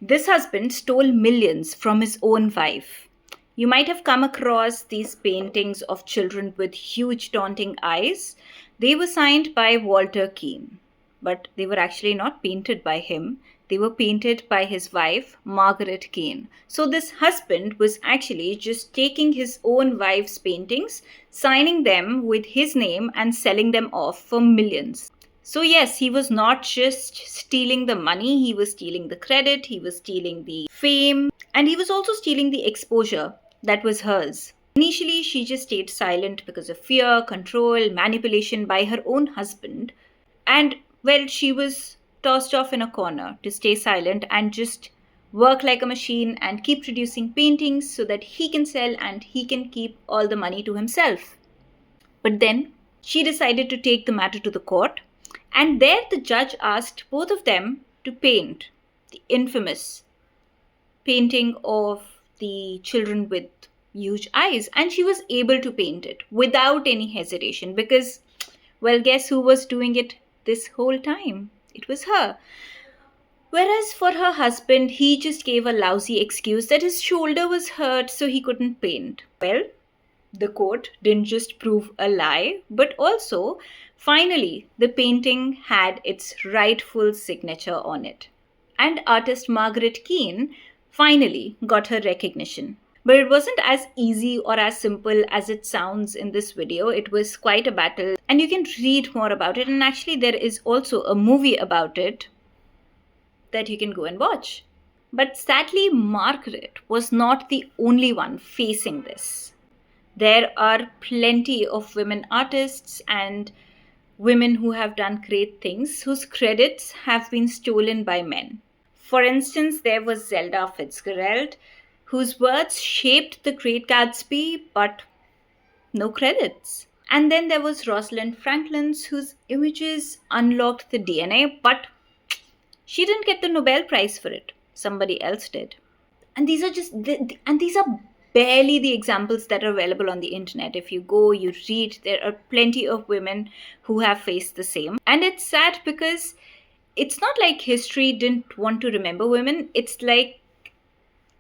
This husband stole millions from his own wife. You might have come across these paintings of children with huge, daunting eyes. They were signed by Walter Keane, but they were actually not painted by him. They were painted by his wife, Margaret Keane. So, this husband was actually just taking his own wife's paintings, signing them with his name, and selling them off for millions. So, yes, he was not just stealing the money, he was stealing the credit, he was stealing the fame, and he was also stealing the exposure that was hers. Initially, she just stayed silent because of fear, control, manipulation by her own husband. And, well, she was tossed off in a corner to stay silent and just work like a machine and keep producing paintings so that he can sell and he can keep all the money to himself. But then she decided to take the matter to the court, and there the judge asked both of them to paint the infamous painting of the children with huge eyes. And she was able to paint it without any hesitation because, well, guess who was doing it this whole time? It was her. Whereas for her husband, he just gave a lousy excuse that his shoulder was hurt so he couldn't paint. Well, the court didn't just prove a lie, but also, finally, the painting had its rightful signature on it. And artist Margaret Keane finally got her recognition. But it wasn't as easy or as simple as it sounds in this video. It was quite a battle, and you can read more about it. And actually, there is also a movie about it that you can go and watch. But sadly, Margaret was not the only one facing this. There are plenty of women artists and women who have done great things whose credits have been stolen by men. For instance, there was Zelda Fitzgerald, whose words shaped The Great Gatsby, but no credits. And then there was Rosalind Franklin's, whose images unlocked the DNA, but she didn't get the Nobel Prize for it. Somebody else did. And these are these are barely the examples that are available on the internet. If you go, you read, there are plenty of women who have faced the same. And it's sad because it's not like history didn't want to remember women. It's like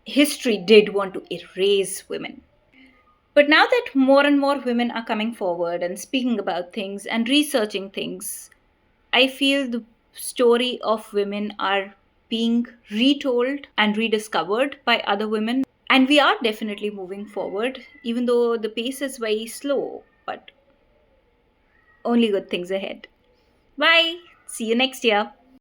history did want to erase women. But now that more and more women are coming forward and speaking about things and researching things, I feel the story of women are being retold and rediscovered by other women. And we are definitely moving forward, even though the pace is very slow, but only good things ahead. Bye. See you next year.